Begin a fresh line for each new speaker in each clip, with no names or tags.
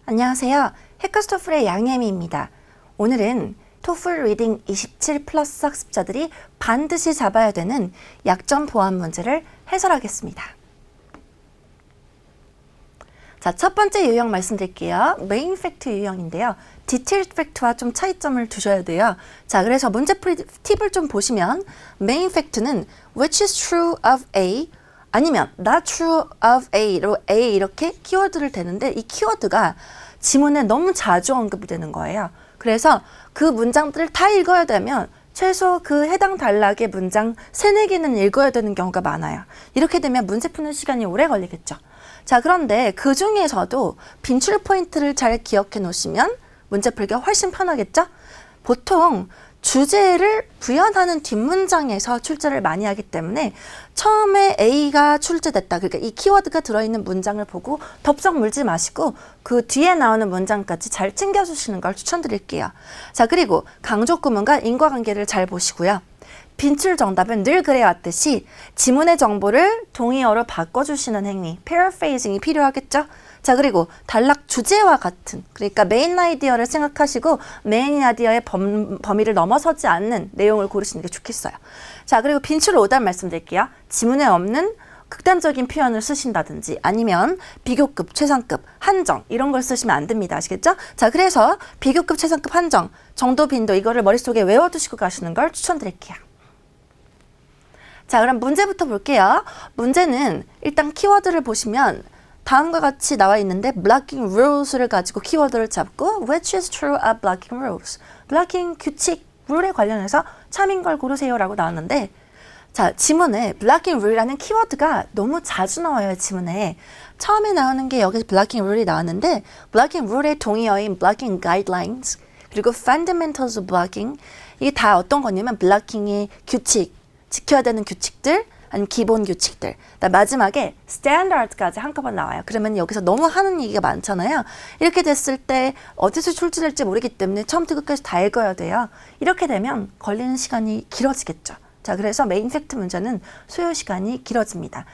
안녕하세요. 해커스토플의 양혜미입니다. 오늘은 토플 리딩 27 플러스 학습자들이 반드시 잡아야 되는 약점 보완 문제를 해설하겠습니다. 자, 첫 번째 유형 말씀드릴게요. 메인 팩트 유형인데요. 디테일 팩트와 좀 차이점을 두셔야 돼요. 자, 그래서 문제풀이 팁을 좀 보시면 메인 팩트는 which is true of A 아니면 not true of A로 A 이렇게 키워드를 대는데 이 키워드가 지문에 너무 자주 언급이 되는 거예요. 그래서 그 문장들을 다 읽어야 되면 최소 그 해당 단락의 문장 3-4개는 읽어야 되는 경우가 많아요. 이렇게 되면 문제 푸는 시간이 오래 걸리겠죠. 자, 그런데 그 중에서도 빈출 포인트를 잘 기억해 놓으시면 문제 풀기가 훨씬 편하겠죠? 보통 주제를 부연하는 뒷문장에서 출제를 많이 하기 때문에 처음에 A가 출제됐다. 그러니까 이 키워드가 들어있는 문장을 보고 덥석 물지 마시고 그 뒤에 나오는 문장까지 잘 챙겨주시는 걸 추천드릴게요. 자, 그리고 강조 구문과 인과관계를 잘 보시고요. 빈출 정답은 늘 그래왔듯이 지문의 정보를 동의어로 바꿔주시는 행위, paraphrasing이 필요하겠죠? 자, 그리고 단락 주제와 같은, 그러니까 메인 아이디어를 생각하시고 메인 아이디어의 범위를 넘어서지 않는 내용을 고르시는 게 좋겠어요. 자, 그리고 빈출 오답 말씀드릴게요. 지문에 없는 극단적인 표현을 쓰신다든지 아니면 비교급, 최상급, 한정 이런 걸 쓰시면 안 됩니다. 아시겠죠? 자, 그래서 비교급, 최상급, 한정, 정도, 빈도 이거를 머릿속에 외워두시고 가시는 걸 추천드릴게요. 자, 그럼 문제부터 볼게요. 문제는 일단 키워드를 보시면 다음과 같이 나와 있는데 blocking rules를 가지고 키워드를 잡고 which is true of blocking rules. blocking 규칙, 룰에 관련해서 참인 걸 고르세요 라고 나왔는데 자, 지문에 blocking rule이라는 키워드가 너무 자주 나와요. 지문에. 처음에 나오는 게 여기 blocking rule이 나왔는데 blocking rule의 동의어인 blocking guidelines 그리고 fundamentals of blocking 이게 다 어떤 거냐면 blocking의 규칙, 지켜야 되는 규칙들 아니면 기본 규칙들. 마지막에 standard까지 한꺼번에 나와요. 그러면 여기서 너무 하는 얘기가 많잖아요. 이렇게 됐을 때 어디서 출제될지 모르기 때문에 처음부터 끝까지 다 읽어야 돼요. 이렇게 되면 걸리는 시간이 길어지겠죠. 자, 그래서 메인 팩트 문제는 소요 시간이 길어집니다.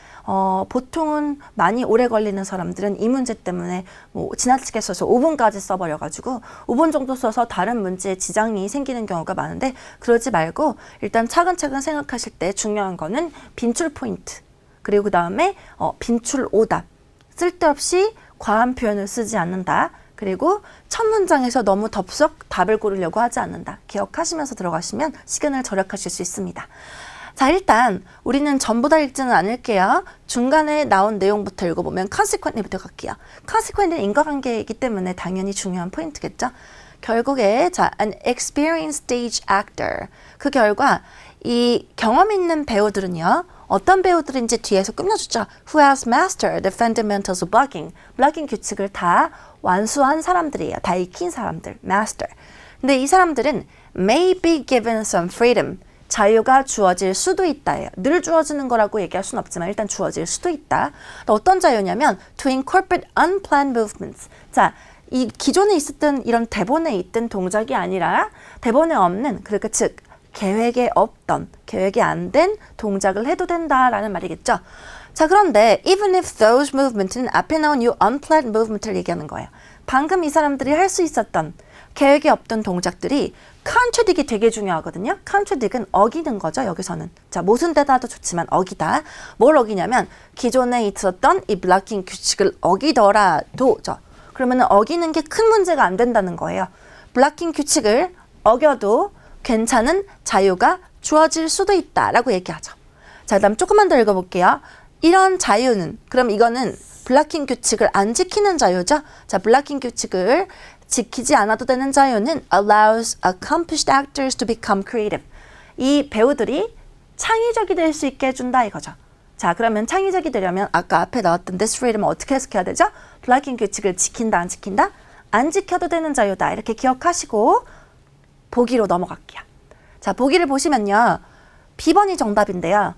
보통은 많이 오래 걸리는 사람들은 이 문제 때문에 뭐 지나치게 써서 5분까지 써버려가지고 5분 정도 써서 다른 문제에 지장이 생기는 경우가 많은데 그러지 말고 일단 차근차근 생각하실 때 중요한 거는 빈출 포인트 그리고 그 다음에 빈출 오답 쓸데없이 과한 표현을 쓰지 않는다. 그리고 첫 문장에서 너무 덥석 답을 고르려고 하지 않는다. 기억하시면서 들어가시면 시간을 절약하실 수 있습니다. 자, 일단 우리는 전부 다 읽지는 않을게요. 중간에 나온 내용부터 읽어보면 consequently부터 갈게요. consequently는 인과관계이기 때문에 당연히 중요한 포인트겠죠. 결국에 자, an experienced stage actor. 그 결과 이 경험 있는 배우들은요. 어떤 배우들인지 뒤에서 끝내주죠. Who has mastered the fundamentals of blocking. blocking 규칙을 다 완수한 사람들이에요. 다 익힌 사람들. master. 근데 이 사람들은 may be given some freedom. 자유가 주어질 수도 있다예요. 늘 주어지는 거라고 얘기할 수는 없지만 일단 주어질 수도 있다. 또 어떤 자유냐면 to incorporate unplanned movements. 자, 이 기존에 있었던 이런 대본에 있던 동작이 아니라 대본에 없는 그러니까 즉 계획에 없던, 계획이 안 된 동작을 해도 된다라는 말이겠죠. 자, 그런데 even if those movements는 앞에 나온 이 unplanned movement를 얘기하는 거예요. 방금 이 사람들이 할 수 있었던 계획이 없던 동작들이 contradict이 되게 중요하거든요. contradict은 어기는 거죠, 여기서는. 자, 모순되다도 좋지만 어기다. 뭘 어기냐면 기존에 있었던 이 blocking 규칙을 어기더라도 그러면 어기는 게 큰 문제가 안 된다는 거예요. blocking 규칙을 어겨도 괜찮은 자유가 주어질 수도 있다라고 얘기하죠. 자, 그다음 조금만 더 읽어볼게요. 이런 자유는 그럼 이거는 블락킹 규칙을 안 지키는 자유죠. 자, 블락킹 규칙을 지키지 않아도 되는 자유는 allows accomplished actors to become creative. 이 배우들이 창의적이 될 수 있게 해준다 이거죠. 자, 그러면 창의적이 되려면 아까 앞에 나왔던 this freedom은 어떻게 해석해야 되죠? 블락킹 규칙을 지킨다 안 지킨다? 안 지켜도 되는 자유다. 이렇게 기억하시고 보기로 넘어갈게요. 자, 보기를 보시면요. B번이 정답인데요.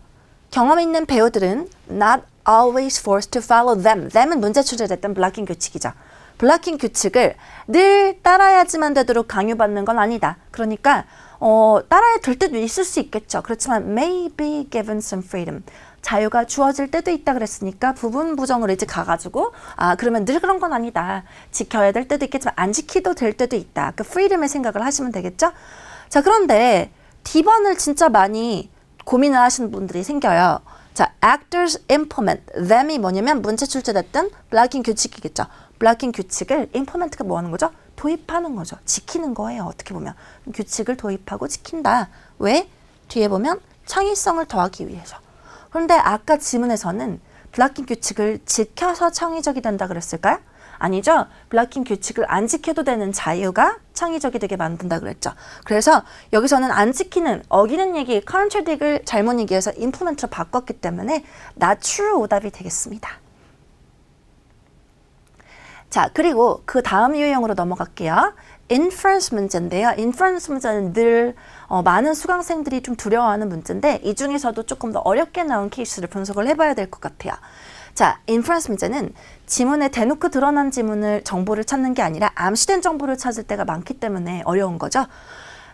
경험 있는 배우들은 not always forced to follow them. them은 문제 출제됐던 블락킹 규칙이죠. 블락킹 규칙을 늘 따라야지만 되도록 강요받는 건 아니다. 그러니까 따라야 될 때도 있을 수 있겠죠. 그렇지만 may be given some freedom. 자유가 주어질 때도 있다 그랬으니까 부분 부정으로 이제 가가지고 그러면 늘 그런 건 아니다. 지켜야 될 때도 있겠지만 안 지키도 될 때도 있다. 그 프리덤의 생각을 하시면 되겠죠? 자, 그런데 D번을 진짜 많이 고민을 하시는 분들이 생겨요. 자, actors implement them이 뭐냐면 문제 출제됐던 블락킹 규칙이겠죠. 블락킹 규칙을 implement가 뭐 하는 거죠? 도입하는 거죠. 지키는 거예요. 어떻게 보면. 규칙을 도입하고 지킨다. 왜? 뒤에 보면 창의성을 더하기 위해서. 그런데 아까 지문에서는 블락킹 규칙을 지켜서 창의적이 된다 그랬을까요? 아니죠. 블락킹 규칙을 안 지켜도 되는 자유가 창의적이 되게 만든다 그랬죠. 그래서 여기서는 안 지키는, 어기는 얘기, contradict을 잘못 얘기해서 implement로 바꿨기 때문에 not true 오답이 되겠습니다. 자, 그리고 그 다음 유형으로 넘어갈게요. inference 문제인데요. inference 문제는 늘 많은 수강생들이 좀 두려워하는 문제인데 이 중에서도 조금 더 어렵게 나온 케이스를 분석을 해봐야 될 것 같아요. 자, inference 문제는 지문에 대놓고 드러난 정보를 찾는 게 아니라 암시된 정보를 찾을 때가 많기 때문에 어려운 거죠.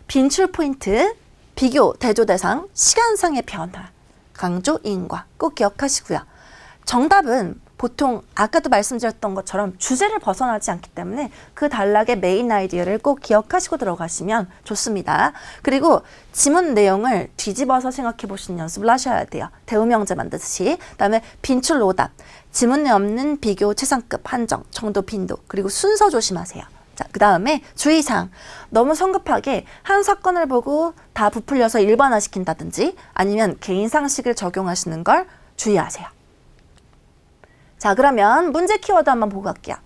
빈출 포인트, 비교, 대조 대상, 시간상의 변화, 강조, 인과 꼭 기억하시고요. 정답은 보통 아까도 말씀드렸던 것처럼 주제를 벗어나지 않기 때문에 그 단락의 메인 아이디어를 꼭 기억하시고 들어가시면 좋습니다. 그리고 지문 내용을 뒤집어서 생각해 보시는 연습을 하셔야 돼요. 대우명제 만드듯이. 그다음에 빈출 오답, 지문에 없는 비교 최상급 한정, 정도 빈도, 그리고 순서 조심하세요. 자, 그 다음에 주의사항. 너무 성급하게 한 사건을 보고 다 부풀려서 일반화시킨다든지 아니면 개인 상식을 적용하시는 걸 주의하세요. 자, 그러면 문제 키워드 한번 보고 갈게요.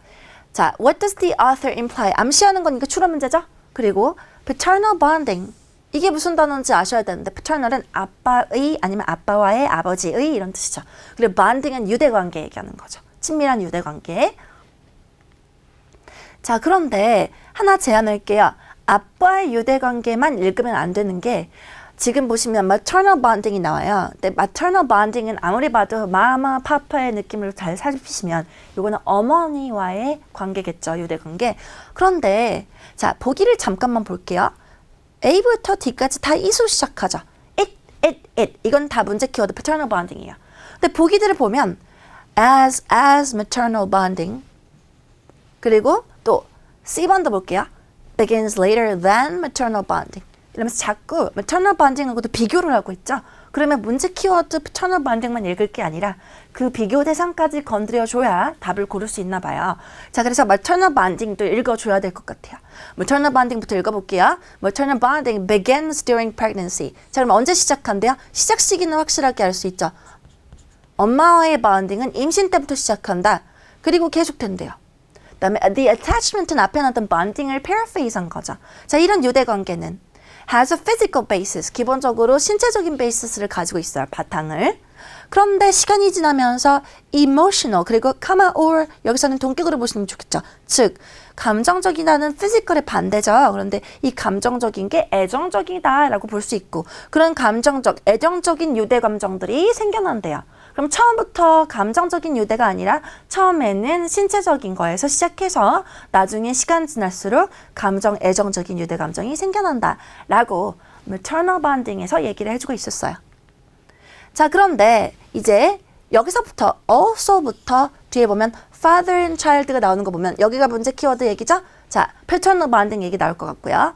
자, what does the author imply? 암시하는 건 이게 추론 문제죠? 그리고 paternal bonding. 이게 무슨 단어인지 아셔야 되는데 paternal은 아빠의 아니면 아빠와의 아버지의 이런 뜻이죠. 그리고 bonding은 유대관계 얘기하는 거죠. 친밀한 유대관계. 자, 그런데 하나 제안할게요. 아빠의 유대관계만 읽으면 안 되는 게 지금 보시면 maternal bonding이 나와요. 근데 maternal bonding은 아무리 봐도 마마, 파파의 느낌을 잘 살피시면 이거는 어머니와의 관계겠죠. 유대관계. 그런데 자, 보기를 잠깐만 볼게요. A부터 D까지 다 이수 시작하죠. it. 이건 다 문제 키워드 paternal bonding이에요. 근데 보기들을 보면 as maternal bonding 그리고 또 C번도 볼게요. begins later than maternal bonding. 이러면서 자꾸 maternal bonding하고도 비교를 하고 있죠. 그러면 문제 키워드 maternal bonding만 읽을 게 아니라 그 비교 대상까지 건드려줘야 답을 고를 수 있나 봐요. 자, 그래서 maternal bonding도 읽어줘야 될 것 같아요. maternal bonding부터 읽어볼게요. maternal bonding begins during pregnancy. 자, 그럼 언제 시작한대요? 시작 시기는 확실하게 알 수 있죠. 엄마와의 bonding은 임신 때부터 시작한다. 그리고 계속된대요. 그다음에 the attachment은 앞에 나왔던 bonding을 paraphrase한 거죠. 자, 이런 유대관계는 has a physical basis. 기본적으로 신체적인 베이스를 가지고 있어요. 바탕을. 그런데 시간이 지나면서 emotional 그리고 comma or 여기서는 동격으로 보시면 좋겠죠. 즉 감정적이라는 physical의 반대죠. 그런데 이 감정적인 게 애정적이다라고 볼 수 있고 그런 감정적, 애정적인 유대 감정들이 생겨난대요. 그럼 처음부터 감정적인 유대가 아니라 처음에는 신체적인 거에서 시작해서 나중에 시간 지날수록 감정, 애정적인 유대 감정이 생겨난다 라고 maternal bonding에서 얘기를 해주고 있었어요. 자, 그런데 이제 여기서부터 also부터 뒤에 보면 father and child가 나오는 거 보면 여기가 문제 키워드 얘기죠? 자, paternal bonding 얘기 나올 것 같고요.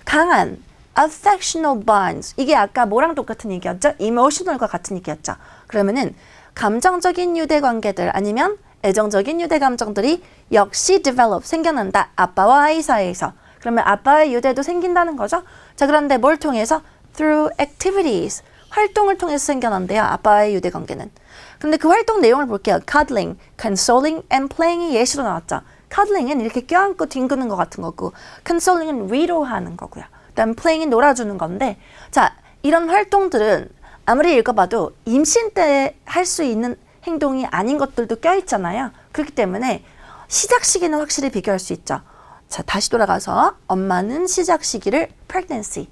강한 affectional bonds. 이게 아까 뭐랑 똑같은 얘기였죠? emotional과 같은 얘기였죠. 그러면은 감정적인 유대 관계들 아니면 애정적인 유대 감정들이 역시 develop, 생겨난다. 아빠와 아이 사이에서. 그러면 아빠의 유대도 생긴다는 거죠. 자, 그런데 뭘 통해서? through activities. 활동을 통해서 생겨난대요. 아빠의 유대 관계는. 근데 그 활동 내용을 볼게요. cuddling, consoling, and playing이 예시로 나왔죠. cuddling은 이렇게 껴안고 뒹구는 것 같은 거고 consoling은 위로하는 거고요. 그다음 playing은 놀아주는 건데 자, 이런 활동들은 아무리 읽어봐도 임신 때 할 수 있는 행동이 아닌 것들도 껴있잖아요. 그렇기 때문에 시작 시기는 확실히 비교할 수 있죠. 자, 다시 돌아가서 엄마는 시작 시기를 pregnancy,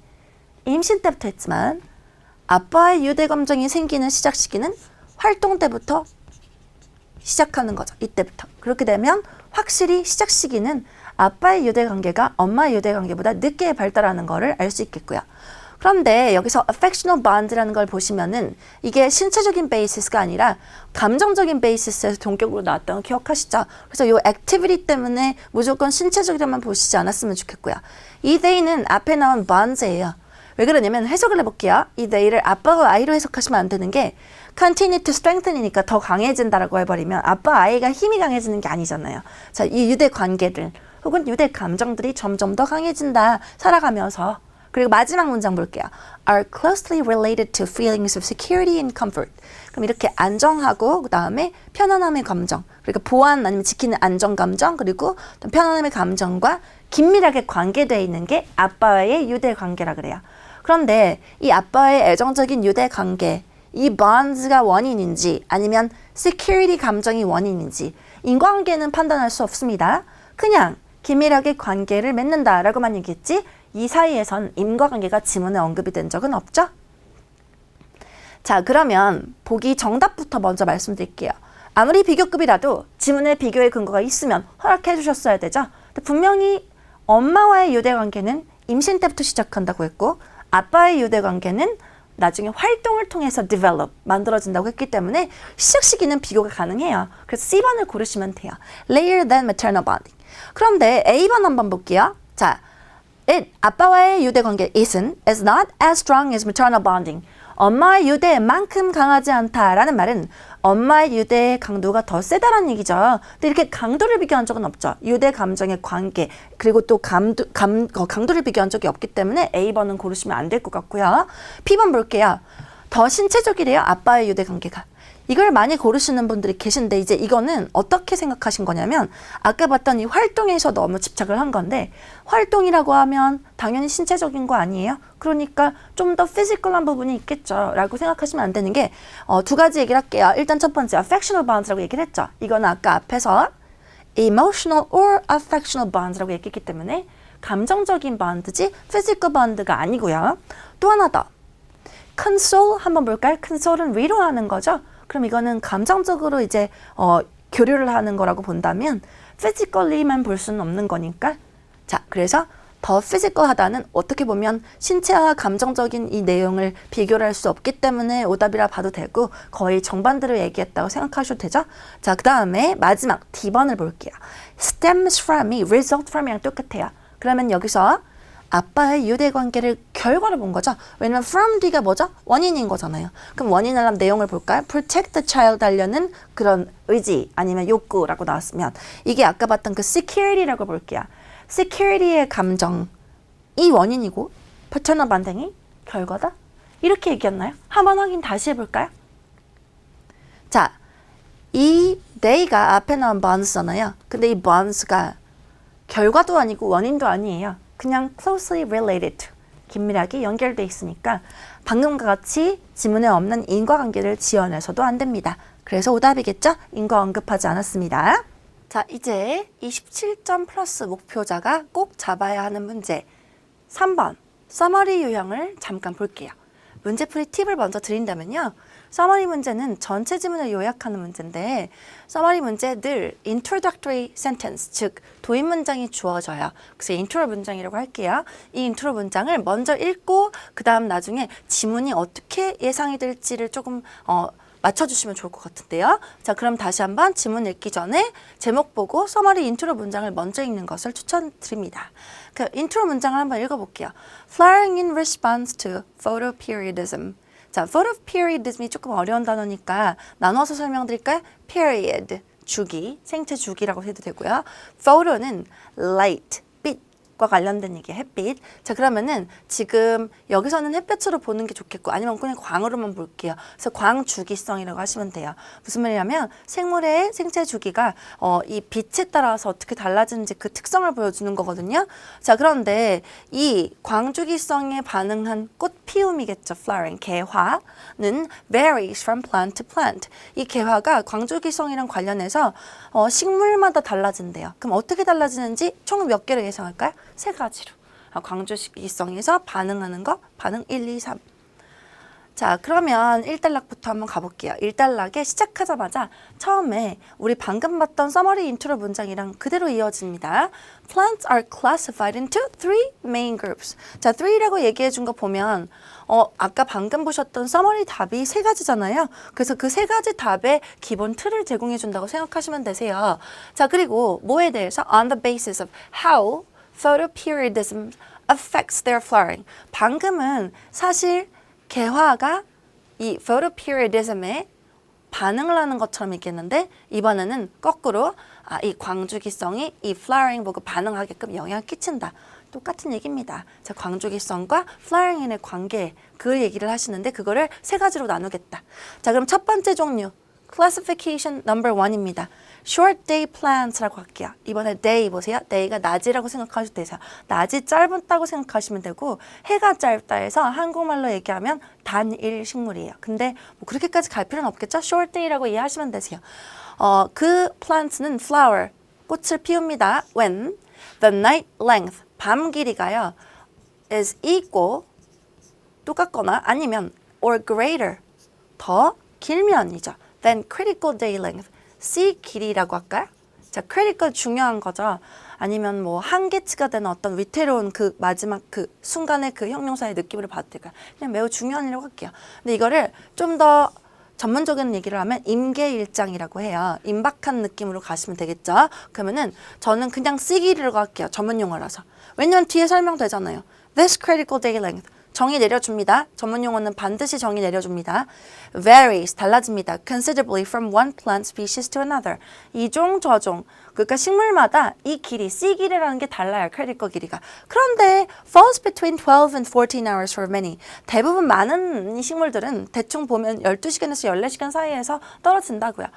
임신 때부터 했지만 아빠의 유대 감정이 생기는 시작 시기는 활동 때부터 시작하는 거죠. 이때부터. 그렇게 되면 확실히 시작 시기는 아빠의 유대 관계가 엄마의 유대 관계보다 늦게 발달하는 거를 알 수 있겠고요. 그런데 여기서 affectional bond라는 걸 보시면은 이게 신체적인 베이시스가 아니라 감정적인 베이시스에서 동격으로 나왔던 거 기억하시죠? 그래서 이 activity 때문에 무조건 신체적이라만 보시지 않았으면 좋겠고요. 이 they는 앞에 나온 bonds예요. 왜 그러냐면 해석을 해볼게요. 이 they를 아빠와 아이로 해석하시면 안 되는 게 continue to strengthen이니까 더 강해진다라고 해버리면 아빠 아이가 힘이 강해지는 게 아니잖아요. 자, 이 유대 관계들 혹은 유대 감정들이 점점 더 강해진다 살아가면서. 그리고 마지막 문장 볼게요. are closely related to feelings of security and comfort. 그럼 이렇게 안정하고 그 다음에 편안함의 감정, 그러니까 보안 아니면 지키는 안정 감정, 그리고 편안함의 감정과 긴밀하게 관계되어 있는 게 아빠와의 유대 관계라 그래요. 그런데 이 아빠의 애정적인 유대 관계, 이 bonds가 원인인지 아니면 security 감정이 원인인지 인과관계는 판단할 수 없습니다. 그냥 긴밀하게 관계를 맺는다라고만 얘기했지 이 사이에선 인과관계가 지문에 언급이 된 적은 없죠? 자, 그러면 보기 정답부터 먼저 말씀드릴게요. 아무리 비교급이라도 지문에 비교의 근거가 있으면 허락해 주셨어야 되죠? 근데 분명히 엄마와의 유대관계는 임신 때부터 시작한다고 했고 아빠의 유대관계는 나중에 활동을 통해서 develop, 만들어진다고 했기 때문에 시작 시기는 비교가 가능해요. 그래서 C번을 고르시면 돼요. Later than maternal bonding. 그런데 A번 한번 볼게요. 자, 아빠와의 유대관계 isn't as not as strong as maternal bonding. 엄마의 유대만큼 강하지 않다라는 말은 엄마의 유대의 강도가 더 세다라는 얘기죠. 근데 이렇게 강도를 비교한 적은 없죠. 유대 감정의 관계 그리고 또 강도를 비교한 적이 없기 때문에 A번은 고르시면 안 될 것 같고요. B번 볼게요. 더 신체적이래요. 아빠의 유대 관계가. 이걸 많이 고르시는 분들이 계신데 이제 이거는 어떻게 생각하신 거냐면 아까 봤던 이 활동에서 너무 집착을 한 건데 활동이라고 하면 당연히 신체적인 거 아니에요? 그러니까 좀 더 피지컬한 부분이 있겠죠 라고 생각하시면 안 되는 게 두 가지 얘기를 할게요. 일단 첫 번째 affectional bonds라고 얘기를 했죠. 이거는 아까 앞에서 emotional or affectional bonds라고 얘기했기 때문에 감정적인 bonds지 physical bond가 아니고요. 또 하나 더 console 한번 볼까요? console은 위로하는 거죠. 그럼 이거는 감정적으로 이제 교류를 하는 거라고 본다면 physically만 볼 수는 없는 거니까 자 그래서 더 피지컬하다는 어떻게 보면 신체와 감정적인 이 내용을 비교를 할 수 없기 때문에 오답이라 봐도 되고 거의 정반대로 얘기했다고 생각하셔도 되죠. 자 그 다음에 마지막 D번을 볼게요. stems from이 result from이랑 똑같아요. 그러면 여기서 아빠의 유대관계를 결과로 본 거죠. 왜냐면 from 뒤가 뭐죠? 원인인 거잖아요. 그럼 원인을 한 내용을 볼까요? protect the child 하려는 그런 의지 아니면 욕구라고 나왔으면 이게 아까 봤던 그 security라고 볼게요. security의 감정이 원인이고 paternal bonding이 결과다? 이렇게 얘기했나요? 한번 확인 다시 해볼까요? 자, 이 they가 앞에 나온 bonds잖아요. 근데 이 bonds가 결과도 아니고 원인도 아니에요. 그냥 closely related to, 긴밀하게 연결돼 있으니까 방금과 같이 지문에 없는 인과관계를 지어내서도 안 됩니다. 그래서 오답이겠죠? 인과 언급하지 않았습니다. 자, 이제 27점 플러스 목표자가 꼭 잡아야 하는 문제 3번 서머리 유형을 잠깐 볼게요. 문제풀이 팁을 먼저 드린다면요. 서머리 문제는 전체 지문을 요약하는 문제인데 서머리 문제 늘 introductory sentence, 즉 도입 문장이 주어져요. 그래서 인트로 문장이라고 할게요. 이 인트로 문장을 먼저 읽고 그 다음 나중에 지문이 어떻게 예상이 될지를 조금 맞춰주시면 좋을 것 같은데요. 자, 그럼 다시 한번 지문 읽기 전에 제목 보고 서머리 인트로 문장을 먼저 읽는 것을 추천드립니다. 그 인트로 문장을 한번 읽어볼게요. Flaring in response to photoperiodism. 자, photoperiodism이 조금 어려운 단어니까 나눠서 설명드릴까요? period, 주기, 생체 주기라고 해도 되고요. photo는 light, 빛과 관련된 얘기, 햇빛. 자, 그러면은 지금 여기서는 햇볕으로 보는 게 좋겠고 아니면 그냥 광으로만 볼게요. 그래서 광주기성이라고 하시면 돼요. 무슨 말이냐면 생물의 생체 주기가 이 빛에 따라서 어떻게 달라지는지 그 특성을 보여주는 거거든요. 자, 그런데 이 광주기성에 반응한 꽃 피움이겠죠. flowering, 개화는 varies from plant to plant. 이 개화가 광주기성이랑 관련해서 식물마다 달라진대요. 그럼 어떻게 달라지는지 총 몇 개를 예상할까요? 3가지로. 광주기성에서 반응하는 거, 반응 1, 2, 3. 자, 그러면 1단락부터 한번 가볼게요. 1단락에 시작하자마자 처음에 우리 방금 봤던 서머리 인트로 문장이랑 그대로 이어집니다. Plants are classified into three main groups. 자, three라고 얘기해 준 거 보면 아까 방금 보셨던 서머리 답이 세 가지잖아요. 그래서 그 세 가지 답의 기본 틀을 제공해 준다고 생각하시면 되세요. 자, 그리고 뭐에 대해서? On the basis of how photoperiodism affects their flowering. 방금은 사실 개화가 이 photoperiodism에 반응을 하는 것처럼 얘기했는데 이번에는 거꾸로 이 광주기성이 이 flowering 보고 반응하게끔 영향을 끼친다. 똑같은 얘기입니다. 자, 광주기성과 flowering 의 관계 그 얘기를 하시는데 그거를 세 가지로 나누겠다. 자, 그럼 첫 번째 종류 classification number 1입니다. short day plants라고 할게요. 이번에 day 보세요. day가 낮이라고 생각하셔도 되세요. 낮이 짧다고 생각하시면 되고 해가 짧다 해서 한국말로 얘기하면 단일 식물이에요. 근데 뭐 그렇게까지 갈 필요는 없겠죠? short day라고 이해하시면 되세요. 그 plants는 flower, 꽃을 피웁니다. when the night length, 밤 길이가요. is equal, 똑같거나 아니면 or greater, 더 길면이죠. then critical day length, C 길이라고 할까요? 자, critical 중요한 거죠. 아니면 뭐 한계치가 되는 어떤 위태로운 그 마지막 그 순간의 그 형용사의 느낌으로 봐도 될까요? 그냥 매우 중요한 일이라고 할게요. 근데 이거를 좀 더 전문적인 얘기를 하면 임계일장이라고 해요. 임박한 느낌으로 가시면 되겠죠. 그러면은 저는 그냥 C 길이라고 할게요. 전문 용어라서. 왜냐면 뒤에 설명되잖아요. This critical day length. 정의 내려줍니다. 전문 용어는 반드시 정의 내려줍니다. varies, 달라집니다. considerably from one plant species to another. 이종 저종, 그러니까 식물마다 이 길이, C 길이라는 게 달라요. critical 길이가. 그런데 falls between 12 and 14 hours for many. 대부분 많은 이 식물들은 대충 보면 12시간에서 14시간 사이에서 떨어진다고요.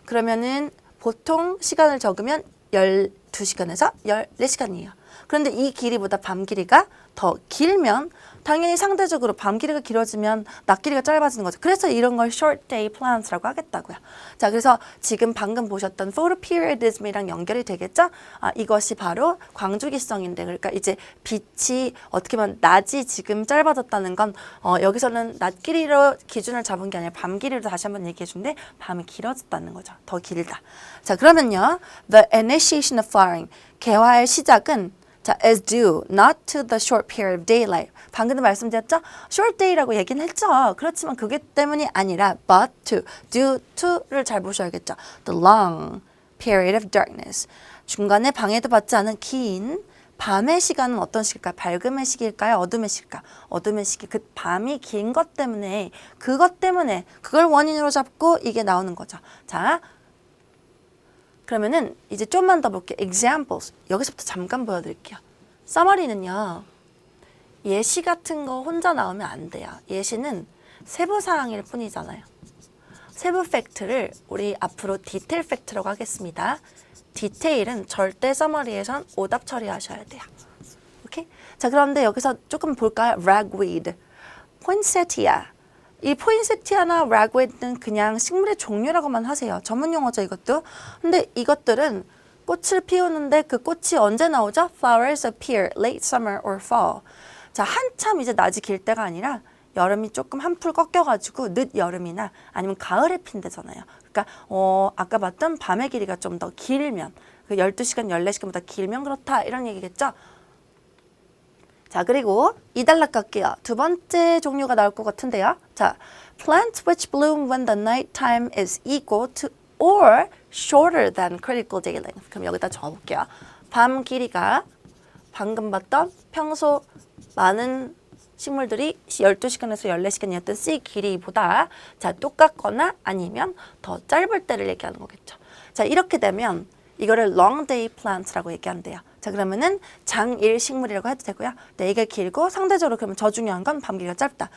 그러면은 보통 시간을 적으면 12시간에서 14시간이에요. 그런데 이 길이보다 밤 길이가 더 길면 당연히 상대적으로 밤 길이가 길어지면 낮 길이가 짧아지는 거죠. 그래서 이런 걸 short day plants라고 하겠다고요. 자, 그래서 지금 방금 보셨던 photoperiodism이랑 연결이 되겠죠? 이것이 바로 광주기성인데, 그러니까 이제 빛이 어떻게 보면 낮이 지금 짧아졌다는 건 여기서는 낮 길이로 기준을 잡은 게 아니라 밤 길이로 다시 한번 얘기해 준데 밤이 길어졌다는 거죠. 더 길다. 자, 그러면요. The initiation of flowering, 개화의 시작은 자, is due not to the short period of daylight. 방금도 말씀드렸죠? short day라고 얘기는 했죠. 그렇지만 그게 때문이 아니라 but to, due to를 잘 보셔야겠죠. the long period of darkness. 중간에 방해도 받지 않은 긴 밤의 시간은 어떤 시기일까요? 밝음의 시기일까요? 어둠의 시기일까요? 어둠의 시기. 그 밤이 긴 것 때문에 그것 때문에 그걸 원인으로 잡고 이게 나오는 거죠. 자, 그러면은 이제 좀만 더 볼게요. examples. 여기서부터 잠깐 보여드릴게요. summary는요. 예시 같은 거 혼자 나오면 안 돼요. 예시는 세부 사항일 뿐이잖아요. 세부 팩트를 우리 앞으로 디테일 팩트라고 하겠습니다. 디테일은 절대 summary에선 오답 처리하셔야 돼요. 오케이? 자, 그런데 여기서 조금 볼까요? ragweed, poinsettia. 이 포인세티아나 ragweed는 그냥 식물의 종류라고만 하세요. 전문 용어죠, 이것도. 근데 이것들은 꽃을 피우는데 그 꽃이 언제 나오죠? Flowers appear late summer or fall. 자, 한참 이제 낮이 길 때가 아니라 여름이 조금 한풀 꺾여가지고 늦 여름이나 아니면 가을에 핀대잖아요. 그러니까 아까 봤던 밤의 길이가 좀 더 길면 그 12시간, 14시간보다 길면 그렇다 이런 얘기겠죠? 자, 그리고 2단락 갈게요. 두 번째 종류가 나올 것 같은데요. 자, plants which bloom when the night time is equal to or shorter than critical day length. 그럼 여기다 적어볼게요. 밤 길이가 방금 봤던 평소 많은 식물들이 12시간에서 14시간이었던 C 길이보다 자, 똑같거나 아니면 더 짧을 때를 얘기하는 거겠죠. 자, 이렇게 되면 이거를 long day plants라고 얘기한대요. 자, 그러면은 장일 식물이라고 해도 되고요. 이게 길고 상대적으로 그러면 더 중요한 건 밤 길이가 짧다.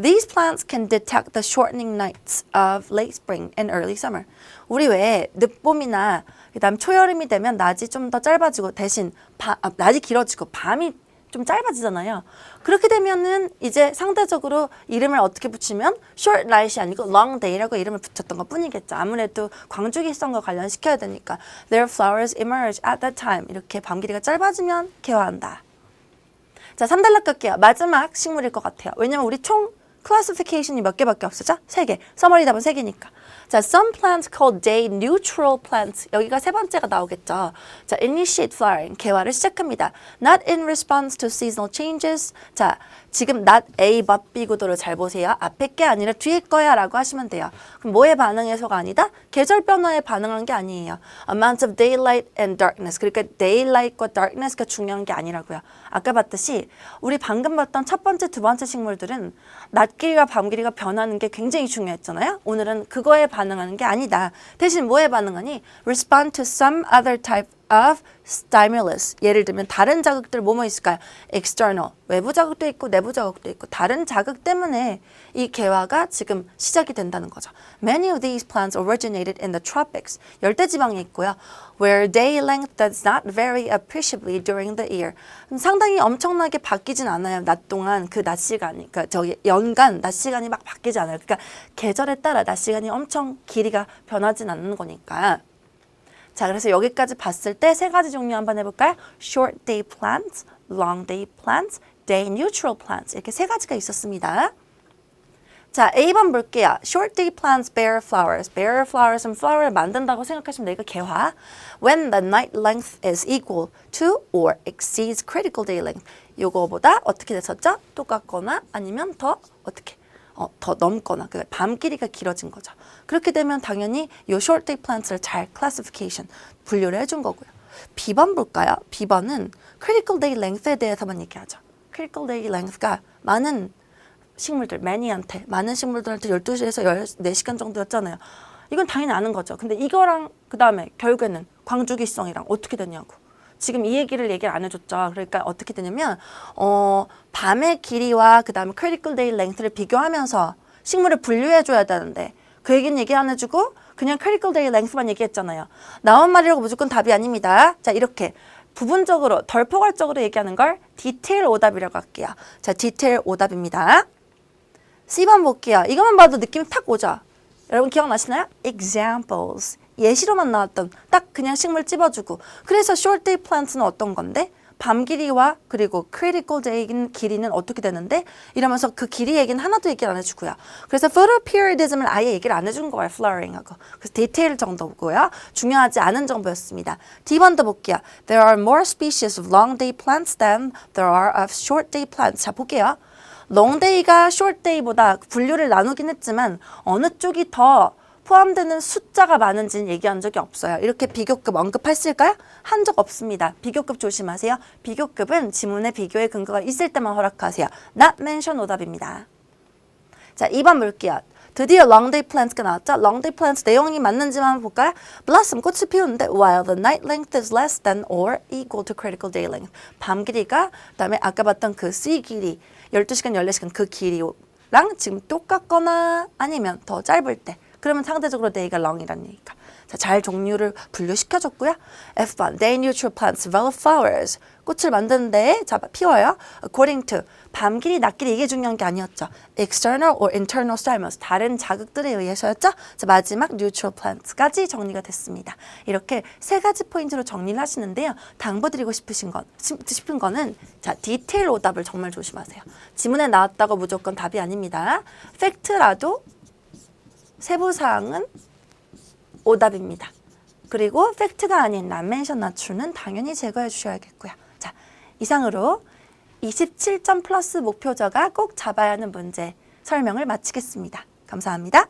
These plants can detect the shortening nights of late spring and early summer. 우리 왜 늦봄이나 그다음 초여름이 되면 낮이 좀 더 짧아지고 대신 낮이 길어지고 밤이 좀 짧아지잖아요. 그렇게 되면은 이제 상대적으로 이름을 어떻게 붙이면 short night이 아니고 long day라고 이름을 붙였던 것 뿐이겠죠. 아무래도 광주기성과 관련시켜야 되니까 their flowers emerge at that time. 이렇게 밤 길이가 짧아지면 개화한다. 자, 3단락 갈게요. 마지막 식물일 것 같아요. 왜냐면 우리 총 classification이 몇 개밖에 없었죠? 3개. 서머리 답은 3개니까. 자, some plants called day neutral plants. 여기가 세 번째가 나오겠죠. 자, initiate flowering. 개화를 시작합니다. Not in response to seasonal changes. 자, 지금 not A, but B 구도를 잘 보세요. 앞에 게 아니라 뒤에 거야 라고 하시면 돼요. 그럼 뭐에 반응해서가 아니다? 계절 변화에 반응한 게 아니에요. Amount of daylight and darkness. 그러니까 daylight과 darkness가 중요한 게 아니라고요. 아까 봤듯이 우리 방금 봤던 첫 번째, 두 번째 식물들은 낮 길이와 밤 길이가 변하는 게 굉장히 중요했잖아요. 오늘은 그거에 반응하는 게 아니다. 대신 뭐에 반응하니? Respond to some other type of stimulus. 예를 들면 다른 자극들 뭐뭐 있을까요? External. 외부 자극도 있고 내부 자극도 있고 다른 자극 때문에 이 개화가 지금 시작이 된다는 거죠. Many of these plants originated in the tropics. 열대지방에 있고요. Where day length does not vary appreciably during the year. 상당히 엄청나게 바뀌진 않아요. 낮 동안 그 낮 시간이, 그러니까 연간 낮 시간이 막 바뀌지 않아요. 그러니까 계절에 따라 낮 시간이 엄청 길이가 변하진 않는 거니까. 자, 그래서 여기까지 봤을 때 세 가지 종류 한번 해볼까요? Short day plants, long day plants, day neutral plants. 이렇게 세 가지가 있었습니다. 자, A번 볼게요. Short day plants bear flowers. bear flowers은 flower를 만든다고 생각하시면 돼요. 이거 개화. When the night length is equal to or exceeds critical day length. 요거보다 어떻게 됐었죠? 똑같거나 아니면 더 어떻게? 더 넘거나 그 밤 길이가 길어진 거죠. 그렇게 되면 당연히 요 short day plants를 잘 classification 분류를 해준 거고요. B번 볼까요? B번은 critical day length에 대해서만 얘기하죠. critical day length가 많은 식물들, 많은 식물들한테 12시에서 14시간 정도였잖아요. 이건 당연히 아는 거죠. 근데 이거랑 그 다음에 결국에는 광주기성이랑 어떻게 되냐고. 지금 이 얘기를 안 해줬죠. 그러니까 어떻게 되냐면 밤의 길이와 그 다음에 critical day length를 비교하면서 식물을 분류해줘야 되는데 그 얘기는 얘기 안 해주고 그냥 critical day length만 얘기했잖아요. 나온 말이라고 무조건 답이 아닙니다. 자, 이렇게 부분적으로 덜 포괄적으로 얘기하는 걸 디테일 오답이라고 할게요. 자, 디테일 오답입니다. C번 볼게요. 이것만 봐도 느낌이 탁 오죠. 여러분 기억나시나요? Examples. 예시로만 나왔던 딱 그냥 식물 찝어주고. 그래서 short day plants는 어떤 건데? 밤 길이와 그리고 critical day 길이는 어떻게 되는데? 이러면서 그 길이 얘기는 하나도 얘기를 안 해주고요. 그래서 photoperiodism을 아예 얘기를 안 해준 거예요. flowering하고. 그래서 디테일 정도고요. 중요하지 않은 정보였습니다. D번도 볼게요. There are more species of long day plants than there are of short day plants. 자, 볼게요. 롱데이가 숏데이보다 분류를 나누긴 했지만 어느 쪽이 더 포함되는 숫자가 많은지는 얘기한 적이 없어요. 이렇게 비교급 언급했을까요? 한 적 없습니다. 비교급 조심하세요. 비교급은 지문에 비교의 근거가 있을 때만 허락하세요. Not mention 오답입니다. 자, 2번 볼게요. 드디어 long day plants가 나왔죠? long day plants 내용이 맞는지만 한번 볼까요? blossom, 꽃을 피우는데 while the night length is less than or equal to critical day length. 밤 길이가 그다음에 아까 봤던 그 C 길이 12시간, 14시간 그 길이랑 지금 똑같거나 아니면 더 짧을 때 그러면 상대적으로 day가 long이라는 얘기니까. 자, 잘 종류를 분류시켜줬고요. F번, day neutral plants develop flowers. 꽃을 만드는데 자, 피워요. According to, 밤 길이, 낮 길이 이게 중요한 게 아니었죠. External or internal stimulus, 다른 자극들에 의해서였죠. 자, 마지막 neutral plants까지 정리가 됐습니다. 이렇게 세 가지 포인트로 정리를 하시는데요. 당부드리고 싶은 거는 자, 디테일 오답을 정말 조심하세요. 지문에 나왔다고 무조건 답이 아닙니다. 팩트라도 세부사항은 오답입니다. 그리고 팩트가 아닌 not mention, not true는 당연히 제거해 주셔야겠고요. 자, 이상으로 27점 플러스 목표저가 꼭 잡아야 하는 문제 설명을 마치겠습니다. 감사합니다.